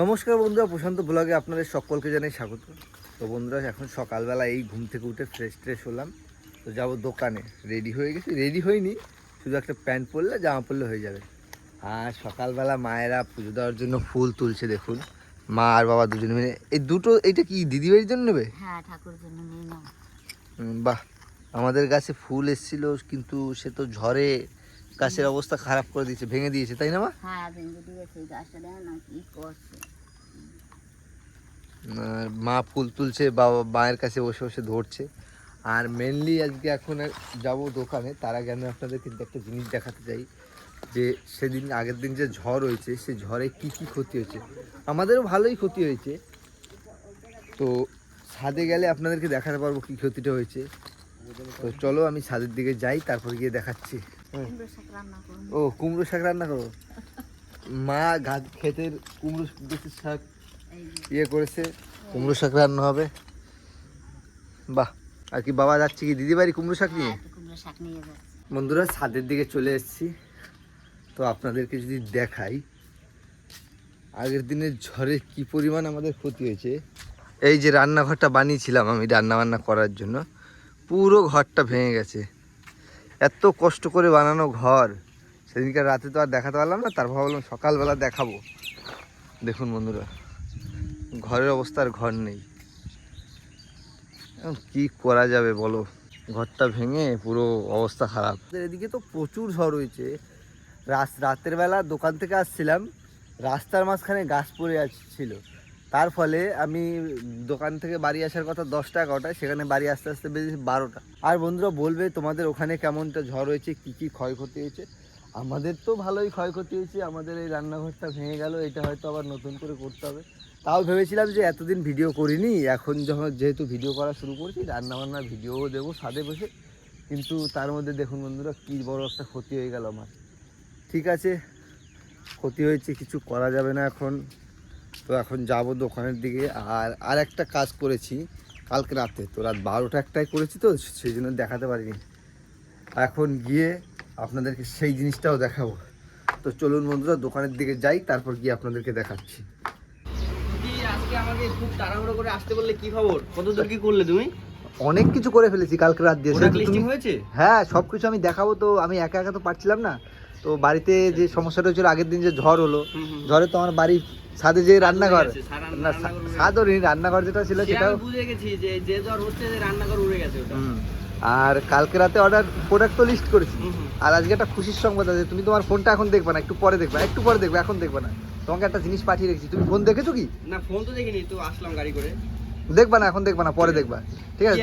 নমস্কার বন্ধুরা, প্রশান্ত ব্লগে আপনাদের সকলকে জানাই স্বাগত। তো বন্ধুরা, এখন সকালবেলা এই ঘুম থেকে উঠে ফ্রেশ হলাম। তো যাবো দোকানে, রেডি হয়ে গেছি। রেডি হয়নি, শুধু একটা প্যান্ট পরলে জামা পরলে হয়ে যাবে। আর সকালবেলা মায়েরা পুজো দেওয়ার জন্য ফুল তুলছে, দেখুন মা আর বাবা দুজনে মিলে। এই দুটো, এইটা কি দিদিবাড়ির জন্য নেবে? হ্যাঁ, ঠাকুরের জন্য নিয়ে নাও। বাহ, আমাদের গাছে ফুল এসেছিল, কিন্তু সে তো ঝড়ে গাছের অবস্থা খারাপ করে দিয়েছে, ভেঙে দিয়েছে, তাই না মা? হ্যাঁ, ভেঙে দিয়েছে গাছটা, দেখ না কি করছে। মা ফুল তুলছে, বাবা মায়ের কাছে বসে বসে ধরছে। আর মেনলি আজকে এখন যাব দোকানে, তার আগে আমি আপনাদের কিন্তু একটা জিনিস দেখাতে চাই, যে সেদিন আগের দিন যে ঝড় হয়েছে, সে ঝড়ে কি কি ক্ষতি হয়েছে। আমাদেরও ভালোই ক্ষতি হয়েছে, তো ছাদে গেলে আপনাদেরকে দেখাতে পারবো কি ক্ষতিটা হয়েছে। তো চলো আমি ছাদের দিকে যাই, তারপর গিয়ে দেখাচ্ছি। ও, কুমড়ো শাক রান্না করবো। মা ক্ষেতের কুমড়ো গাছের শাক করেছে, কুমড়ো শাক রান্না হবে। বাহ, আর কি বাবা যাচ্ছে কি দিদি বাড়ি কুমড়ো শাক নিয়ে? বন্ধুরা, ছাদের দিকে চলে এসেছি। তো আপনাদেরকে যদি দেখাই আগের দিনের ঝড়ে কি পরিমাণ আমাদের ক্ষতি হয়েছে। এই যে রান্নাঘরটা বানিয়েছিলাম আমি রান্না বান্না করার জন্য, পুরো ঘরটা ভেঙে গেছে। এত কষ্ট করে বানানো ঘর, সেদিনকার রাতে তো আর দেখাতে পারলাম না, তারপর ভাবলাম সকালবেলা দেখাবো। দেখুন বন্ধুরা, ঘরের অবস্থা আর ঘর নেই। কি করা যাবে বলো, ঘরটা ভেঙে পুরো অবস্থা খারাপ। এদিকে তো প্রচুর ঝড় হয়েছে। রাতের বেলা দোকান থেকে আসছিলাম, রাস্তার মাঝখানে গাছ পড়ে ছিল, তার ফলে আমি দোকান থেকে বাড়ি আসার কথা 10টা-11টায়, সেখানে বাড়ি আসতে আসতে বেজেছে 12টা। আর বন্ধুরা বলবে তোমাদের ওখানে কেমনটা ঝড় হয়েছে, কি কি ক্ষয়ক্ষতি হয়েছে। আমাদের তো ভালোই ক্ষয়ক্ষতি হয়েছে। আমাদের এই রান্নাঘরটা ভেঙে গেল, এটা হয়তো আবার নতুন করে করতে হবে। তাও ভেবেছিলাম যে এতদিন ভিডিও করিনি, এখন যখন যেহেতু ভিডিও করা শুরু করছি, রান্নাবান্নার ভিডিও দেবো ছাদে বসে। কিন্তু তার মধ্যে দেখুন বন্ধুরা, কী বড় একটা ক্ষতি হয়ে গেল আমার। ঠিক আছে, ক্ষতি হয়েছে, কিছু করা যাবে না এখন। তো এখন যাব দোকানের দিকে। আর একটা কাজ করেছি কালকে রাতে, তো রাত 12টা-1টায় করেছি, তো সেই জন্য দেখাতে পারিনি। এখন গিয়ে আপনাদেরকে সেই জিনিসটাও দেখাবো। তো চলুন বন্ধুরা, দোকানের দিকে যাই, তারপর গিয়ে আপনাদেরকে দেখাচ্ছি। আজকে আমাকে খুব তাড়াহুড়ো করে আসতে বললে, কি খবর? কতদূর কি করলে তুমি? অনেক কিছু করে ফেলেছি কালকে রাত দিয়ে। লিস্টিং হয়েছে? হ্যাঁ, সবকিছু আমি দেখাবো। তো আমি একা একা তো পারছিলাম না, তো বাড়িতে যে সমস্যাটা হয়েছিল আগের দিন যে ঝড় হলো, ঝড়ে তো আমার বাড়ির ছাদে যে রান্নাঘর, না ছাদও নেই, রান্নাঘর যেটা ছিল সেটা বুঝে গেছি যে ঝড় হচ্ছে, যে রান্নাঘর উড়ে গেছে ওটা। আর কালকে রাতে প্রোডাক্ট তো লিস্ট করেছি। আর আজকে একটা খুশির সংবাদ আছে, তুমি তোমার ফোনটা এখন দেখবে না, একটু পরে দেখবে, এখন দেখবে না। তোমাকে একটা জিনিস পাঠিয়ে রেখেছি, তুমি ফোন দেখেছো কি? না, ফোন তো দেখিনি, তো আসলাম গাড়ি করে। দেখবা না, এখন দেখবা না, পরে দেখবা, ঠিক আছে?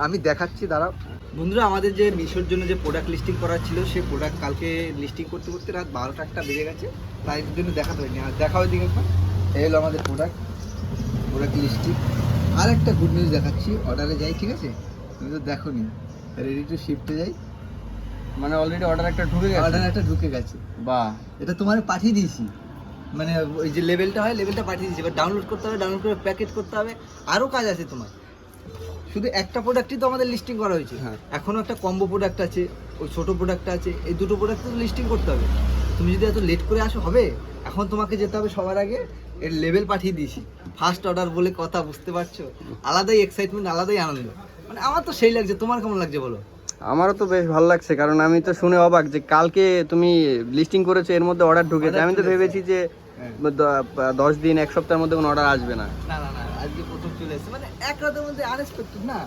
আমি দেখাচ্ছি, দাঁড়াও। বন্ধুরা, আমাদের যে মিশোর জন্য যে প্রোডাক্ট লিস্টিং করা ছিল, সেই প্রোডাক্ট কালকে লিস্টিং করতে করতে রাত 12টা-1টা বেজে গেছে, তাই জন্য দেখাতে হয়নি। আর দেখাও দিকে একবার, এই হলো আমাদের প্রোডাক্ট লিস্টিং। আর একটা গুড নিউজ দেখাচ্ছি, অর্ডারে যাই, ঠিক আছে? তুমি তো দেখো নি, রেডি টু শিফটে যাই, মানে অলরেডি অর্ডার একটা ঢুকে গেছে। বাহ, এটা তোমার পাঠিয়ে দিয়েছি, মানে ওই যে লেভেলটা হয়, লেভেলটা পাঠিয়ে দিয়েছি। এবার ডাউনলোড করতে হবে, ডাউনলোড করে প্যাকেট করতে হবে, আরও কাজ আছে তোমার। শুধু একটা প্রোডাক্টই তো আমাদের লিস্টিং করা হয়েছে, এখনও একটা কম্বো প্রোডাক্ট আছে, ওই ছোটো প্রোডাক্টটা আছে, এই দুটো প্রোডাক্ট তো লিস্টিং করতে হবে। তুমি যদি এত লেট করে আসো হবে? এখন তোমাকে যেতে হবে সবার আগে, এর লেভেল পাঠিয়ে দিয়েছি। ফার্স্ট অর্ডার বলে কথা, বুঝতে পারছো? আলাদাই এক্সাইটমেন্ট, আলাদাই আনন্দ। মানে আমার তো সেই লাগছে, তোমার কেমন লাগছে বলো? আমারও তো বেশ ভালো লাগছে, কারণ আমি তো শুনে অবাক যে কালকে তুমি লিস্টিং করেছো, এর মধ্যে অর্ডার ঢুকেছে। আমি তো ভেবেছি যে 10 দিন 1 সপ্তাহের মধ্যে কোনো অর্ডার আসবে না। না, আজকে প্রথম চলে এসেছে, মানে এক রাতের মধ্যে আনএক্সপেক্টেড না?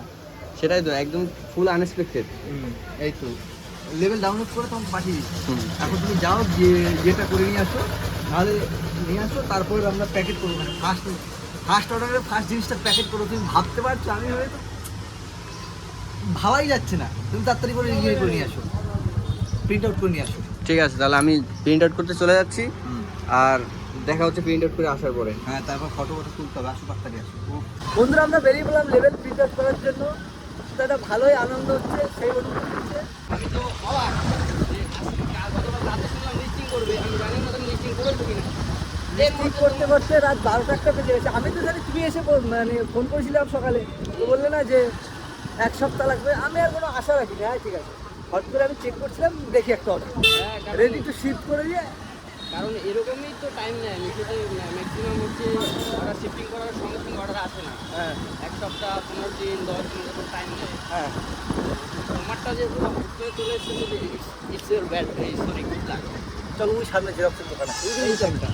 সেটাই তো, একদম ফুল আনএক্সপেক্টেড। এই তো লেভেল ডাউনলোড করে তোমাকে পাঠিয়ে দিচ্ছি। এখন তুমি যাও, যেটা করে নিয়ে আসো, তাহলে নিয়ে আসো, তারপরে আমরা প্যাকেট করবো। মানে ফার্স্ট অর্ডারের ফার্স্ট জিনিসটা প্যাকেট করবো। তুমি ভাবতে পারছো? আমি হয়তো ভাবাই যাচ্ছে না। তুমি তাড়াতাড়ি করে করে নিয়ে আসো, প্রিন্ট আউট করে নিয়ে আসো। ঠিক আছে, তাহলে আমি প্রিন্ট আউট করতে চলে যাচ্ছি, আর দেখা হচ্ছে প্রিন্ট আউট করে আসার পরে। হ্যাঁ, তারপর ফটো তুলতে হবে। আসো, তাড়াতাড়ি আসো। বন্ধুরা, আমরা বেরিয়ে পড়লাম লেভেল প্রিন্ট আউট করার জন্য। সেটা ভালোই আনন্দ হচ্ছে, সেই অনুভূতি হচ্ছে। আমি তো অবাক যে গতকাল রাতে শুনলাম লিস্টিং করবে, আমি জানি না তুমি লিস্টিং করেছো কিনা। লিস্টিং করতে করতে রাত 12টা-1টা বেজে গেছে। আমি তো জানি তুমি এসে মানে ফোন করেছিলাম সকালে, তো বললে না যে 1 সপ্তাহ লাগবে। আমি আর কোনো আশা রাখিনি। হ্যাঁ, ঠিক আছে, হট করে আমি চেক করছিলাম, দেখি একটা অর্ডার রেডি টু শিফট করে দিয়ে। কারণ এরকমই তো টাইম নেয়, মিশোতে ম্যাক্সিমাম শিফটিং করার সঙ্গে সঙ্গে অর্ডার আসে না। হ্যাঁ এক সপ্তাহ 15 দিন 10 দিন এরকম টাইম নেয়। হ্যাঁ তোমারটা যে পুরো হুট করে চলে এসেছে, it's your bad sorry good luck. চলো ওই সামনে জেরক্সের দোকানে, এই টাইমটা।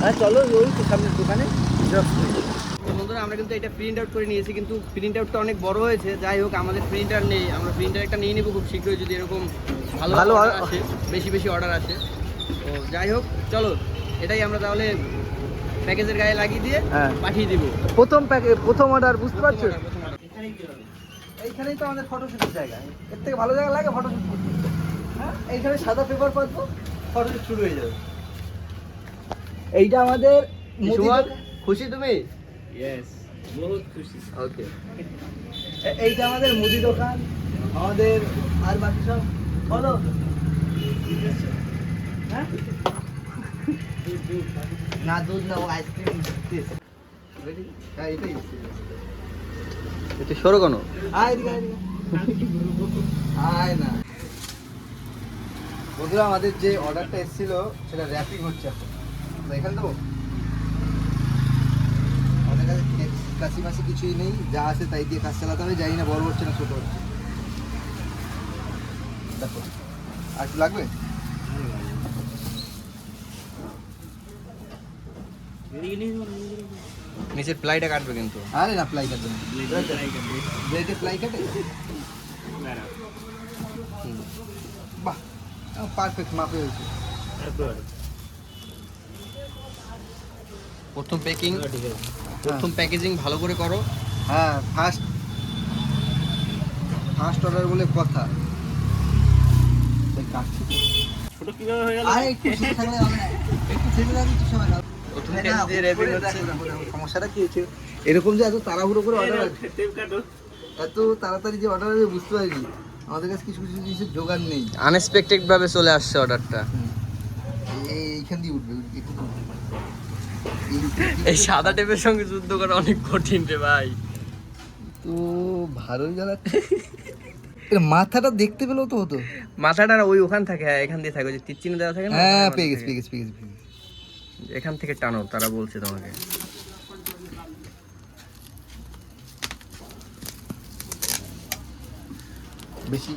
হ্যাঁ চলো ওই তো সামনের দোকানে জেরক্স। তো বন্ধুরা আমরা কিন্তু এটা প্রিন্ট আউট করে নিয়েছি, কিন্তু প্রিন্ট আউটটা অনেক বড় হয়েছে। যাই হোক, আমাদের প্রিন্টার নেই, আমরা প্রিন্টার একটা নিয়ে নেবো খুব শীঘ্রই যদি এরকম ভালো ভালো অর্ডার আসে, বেশি বেশি অর্ডার আসে। তো যাই হোক, চলো এটাই আমরা তাহলে প্যাকেজের গায়ে লাগিয়ে দিয়ে হ্যাঁ। পাঠিয়ে দিব। প্রথম অর্ডার, বুঝতে পারছো? এখানেই কি হবে? এইখানেই তো আমাদের ফটোশুটের জায়গা, এর থেকে ভালো জায়গা লাগে ফটোশুট করতে? হ্যাঁ, এইখানে সাদা পেপার পাতবো, ফটোশুট শুরু হয়ে যাবে। এইটা আমাদের সুমন, খুশি তুমি? ইয়েস, বহুত খুশি। ওকে, এইটা আমাদের মুদি দোকান, আমাদের আর বাকি সব বলো। হ্যাঁ না, দুধ না, ও আইসক্রিম দিতেছে। হ্যাঁ এটাই এটা সরো কেন? আয় এদিকে, আয় এদিকে। আয় না বন্ধুরা, আমাদের যে অর্ডারটা এসেছিল সেটা র্যাপিং হচ্ছে এখন। তো এখানে দেবো, আমাদের কাছে কাশি মাসি কিছুই নেই, যা আছে তাই দিয়ে কাজ চালাতে হবে। জানি না বড় হচ্ছে না ছোট হচ্ছে। দেখো আর কি লাগবে? নিচের প্লাইটা কাটবে কিন্তু। আরে না, প্লাই কাটবে না, ব্লেডে প্লাই কাটে। বাহ, পারফেক্ট মাপে হয়েছে। প্রথম প্যাকেজিং ভালো করে করো। হ্যাঁ, ফার্স্ট অর্ডার বলে কথা। ছোট কিভাবে হয়ে গেল? আরে একটু ছেড়ে থাকলে হবে না, একটু ছেড়ে রাখি তো সময় না। প্রথম প্যাকেজ দিয়ে র্যাপিং হচ্ছে। সমস্যাটা কি হচ্ছে, এরকম যে এত তাড়াহুড়ো করে অর্ডার আছে, এত তাড়াতাড়ি যে অর্ডার আমি বুঝতে পারিনি। আমাদের কাছে কিছু কিছু জিনিসের জোগাড় নেই। আনএক্সপেক্টেড ভাবে চলে আসছে অর্ডারটা। এইখান দিয়ে উঠবে, এই সাদা টেপের সঙ্গে যুদ্ধ করা অনেক কঠিন রে ভাই। তো ভালোই জ্বালাচ্ছে। এর মাথাটা দেখতে পেলেও তো হতো। মাথাটা ওই ওখান থাকে, হ্যাঁ এখান দিয়ে থাকে, ওই যে তীর চিহ্ন দেওয়া থাকে না। হ্যাঁ, ওখানে পেয়ে গেছি, থাকে। পেয়ে গেছি। এখান থেকে টানো, তারা বলছে তোমাকে। বেশি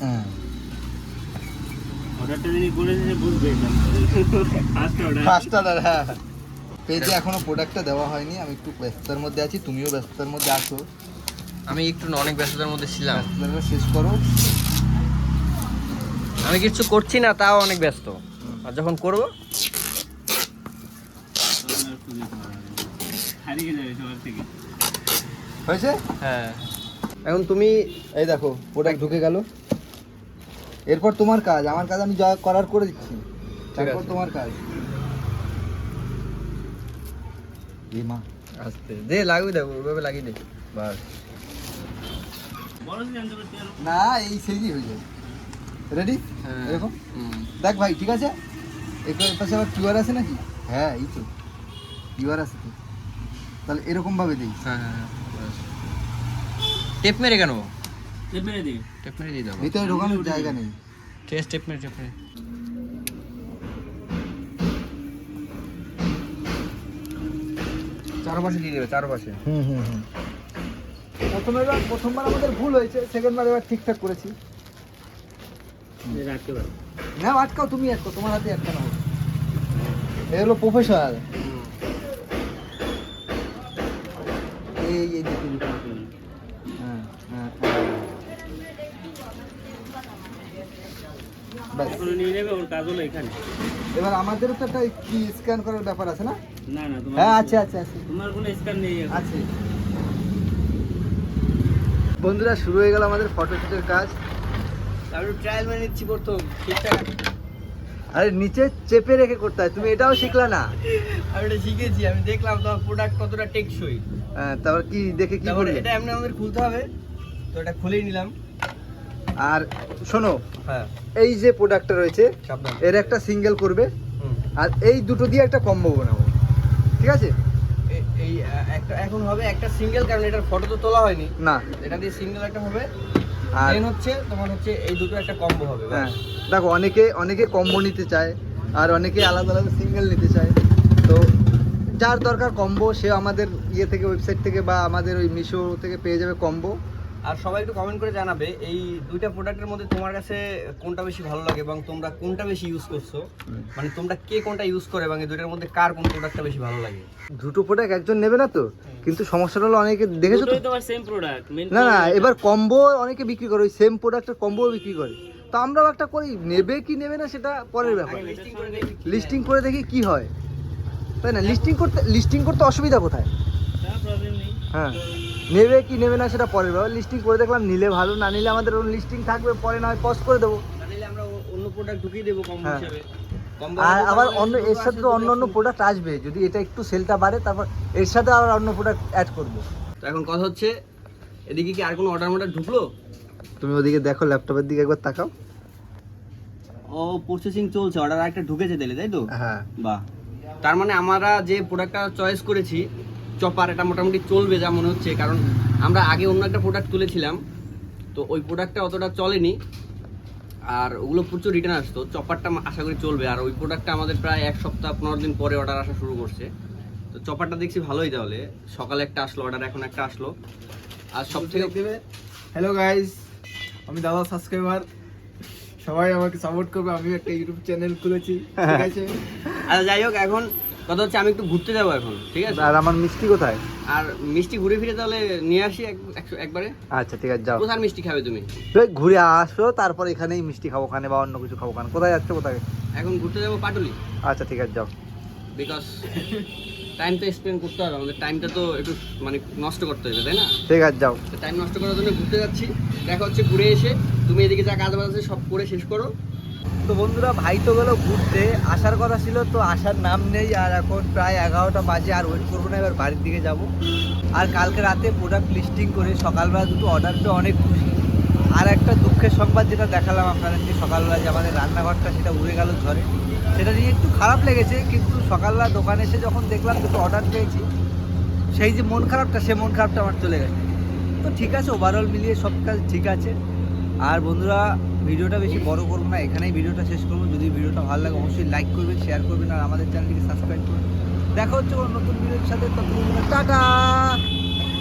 হ্যাঁ, অর্ডারটা যদি বলে দিলে বুঝবে এটা ফার্স্ট অর্ডার। হ্যাঁ, পেজে এখনো প্রোডাক্টটা দেওয়া হয়নি। আমি একটু ব্যস্ততার মধ্যে আছি, তুমিও ব্যস্ততার মধ্যে আছো। আমি একটু অনেক ব্যস্ততার মধ্যে ছিলাম। ব্যস্ততাটা শেষ করো। আমি কিছু করছি না, তাও অনেক ব্যস্ত। আর যখন করব হয়েছে। হ্যাঁ, এখন তুমি এই দেখো প্রোডাক্ট ঢুকে গেল। এরপর তোমার কাজ, আমার কাজ আমি যা করার করে দিচ্ছি, তারপর আছে। তোমার কাজ। এ মা, আসতে দে, লাগবে দেখো, ওইভাবে লাগিয়ে দে বাস। না এই সেজই হয়ে যাবে। রেডি? হ্যাঁ। এরকম দেখ ভাই, ঠিক আছে। এর পাশে আবার কিউআর আছে নাকি? হ্যাঁ এই তো কিউআর আছে তো। তাহলে এরকম ভাবে দিই। হ্যাঁ হ্যাঁ, টেপ মেরে কেন? টেপ মেরে দিয়ে দাও। ভিতরে ঢোকানোর জায়গা নেই। টেপ মেরে চারপাশে দিয়ে দেবে, চারপাশে। প্রথমবার আমাদের ভুল হয়েছে, সেকেন্ডবার এবার ঠিকঠাক করেছি। না আটকাও, তুমি আটকাও, তোমার হাতে আটকানো হবে। এই হলো প্রফেশনাল। এই দুটো। হ্যাঁ হ্যাঁ, ব্যাস। এবার আমাদেরও তো একটা কি স্ক্যান করার ব্যাপার আছে না? হ্যাঁ আছে। তোমার কোনো স্ক্যান নেই আছে। বন্ধুরা, শুরু হয়ে গেল আমাদের ফটোশুটের কাজ। তারপর ট্রায়াল মেরে নিচ্ছি প্রথম, ঠিকঠাক। আরে নিচে চেপে রেখে করতে হয়, তুমি এটাও শিখলা না? আমি এটা শিখেছি, আমি দেখলাম তোমার প্রোডাক্ট কতটা টেকসই। হ্যাঁ, তারপর কি দেখে কি তারপরে করলে? এটা এমনি আমাদের খুলতে হবে, তো এটা খুলেই নিলাম। আর শোনো, হ্যাঁ, এই যে প্রোডাক্টটা রয়েছে সাবধান। এর একটা সিঙ্গেল করবে, আর এই দুটো দিয়ে একটা কম্বো বানাবো, ঠিক আছে? এই একটা এখন হবে একটা সিঙ্গেল, কারণ এটার ফটো তো তোলা হয়নি। না, এটা দিয়ে সিঙ্গেল একটা হবে, আর দেন হচ্ছে তোমার হচ্ছে এই দুটো একটা কম্বো হবে। হ্যাঁ দেখো, অনেকে কম্বো নিতে চায়, আর অনেকে আলাদা আলাদা সিঙ্গেল নিতে চায়। তো যার দরকার কম্বো সে আমাদের ইয়ে থেকে ওয়েবসাইট থেকে বা আমাদের ওই মিশো থেকে পেয়ে যাবে কম্বো। আর সবাই একটু কমেন্ট করে জানাবে এই দুইটা প্রোডাক্টের মধ্যে তোমার কাছে কোনটা বেশি ভালো লাগে এবং তোমরা কোনটা বেশি ইউজ করছো, মানে তোমরা কে কোনটা ইউজ করে এবং এই দুইটার মধ্যে কার কোন প্রোডাক্টটা বেশি ভালো লাগে। দুটো প্রোডাক্ট একজন নেবে না তো, কিন্তু সমস্যাটা হলো অনেকে দেখেছো তো, দুটোই তোমার সেম প্রোডাক্ট না না এবার কম্বো অনেকে বিক্রি করে, ওই সেম প্রোডাক্টের কম্বো বিক্রি করে, তো আমরাও একটা করি, নেবে কি নেবে না সেটা পরের ব্যাপার, লিস্টিং করে দেখি কি হয়, তাই না? লিস্টিং করতে অসুবিধা কোথায়? প্রবলেম নেই। হ্যাঁ, নেবে কি নেবে না সেটা পরের ব্যাপার, লিস্টিং করে দেখলাম নিলে ভালো, না নিলে আমাদের লিস্টিং থাকবে, পরে না হয় পজ করে দেবো। তাহলে আমরা অন্য প্রোডাক্ট ঢুকিয়ে দেবো কম্বো হ্যাঁ। হিসেবে। combo আর বলতে আবার তাহলে অন্য দুটো এর সাথে আছে, তো দুটো অন্য অন্য প্রোডাক্ট আসবে, যদি এটা একটু সেলটা বাড়ে তারপর এর সাথে আবার অন্য প্রোডাক্ট অ্যাড করবো। তো এখন কথা হচ্ছে এদিকে কি আর কোনো অর্ডার ঢুকলো? তুমি ওদিকে দেখো, ল্যাপটপের দিকে একবার তাকাও। ও প্রসেসিং চলছে, অর্ডার একটা ঢুকেছে তাহলে, তাই তো? হ্যাঁ, বাহ, তার মানে আমরা যে প্রোডাক্টটা চয়েস করেছি চপার, এটা মোটামুটি চলবে যা মনে হচ্ছে, কারণ আমরা আগে অন্য একটা প্রোডাক্ট তুলেছিলাম তো ওই প্রোডাক্টটা অতটা চলেনি আর ওগুলো প্রচুর রিটার্ন আসতো। চপারটা আশা করি চলবে, আর ওই প্রোডাক্টটা আমাদের প্রায় 1 সপ্তাহ 15 দিন পরে অর্ডার আসা শুরু করছে। তো চপারটা দেখছি ভালোই, তাহলে সকালে একটা আসলো অর্ডার, এখন একটা আসলো। আর সব থেকে হ্যালো গাইস, আমি দাদা সাবস্ক্রাইবার, সবাই আমাকে সাপোর্ট করবে, আমি একটা ইউটিউব চ্যানেল খুলেছি, ঠিক আছে? আচ্ছা যাই হোক, এখন কথা হচ্ছে আমি একটু ঘুরতে যাবো এখন, ঠিক আছে? আর আমার মিষ্টি কোথায়? আর মিষ্টি ঘুরে ফিরে তাহলে নিয়ে আসি একবারে। আচ্ছা ঠিক আছে, যাও, কোথায় মিষ্টি খাবে তুমি? তুই ঘুরে আসো, তারপর এখানেই মিষ্টি খাবো ওখানে, বা অন্য কিছু খাবো ওখানে। কোথায় যাচ্ছ, কোথায়? এখন ঘুরতে যাবো পাটুলি, আচ্ছা ঠিক আছে, যাও। বিকজ টাইম তো স্পেন্ড করতে হবে, আমাদের টাইমটা তো একটু মানে নষ্ট করতে হবে, তাই না? ঠিক আছে, যাও। তো টাইম নষ্ট করার জন্য ঘুরতে যাচ্ছি। দেখা হচ্ছে ঘুরে এসে, তুমি এদিকে যা কাজ বাজ আছে সব করে শেষ করো। তো বন্ধুরা, ভাই তো গেল ঘুরতে, আসার কথা ছিল তো আসার নাম নেই, আর এখন প্রায় 11টা বাজে, আর ওয়েট করবো না, এবার বাড়ির দিকে যাব। আর কালকে রাতে প্রোডাক্ট লিস্টিং করে সকালবেলা দুটো অর্ডার পেয়ে অনেক খুশি। আর একটা দুঃখের সংবাদ যেটা দেখালাম আপনাদের, যে সকালবেলা যে আমাদের রান্নাঘরটা সেটা উড়ে গেল ঝড়ে, সেটা নিয়ে একটু খারাপ লেগেছে, কিন্তু সকালবেলা দোকানে এসে যখন দেখলাম দুটো অর্ডার পেয়েছি, সেই যে মন খারাপটা, সে মন খারাপটা আমার চলে গেছে। তো ঠিক আছে, ওভারঅল মিলিয়ে সব কাজ ঠিক আছে। আর বন্ধুরা, ভিডিওটা বেশি বড় করবো না, এখানেই ভিডিওটা শেষ করবো। যদি ভিডিওটা ভালো লাগে অবশ্যই লাইক করবেন, শেয়ার করবেন, আর আমাদের চ্যানেলটিকে সাবস্ক্রাইব করবেন। দেখা হচ্ছে কোনো নতুন ভিডিওর সাথে, ততক্ষণ টাটা।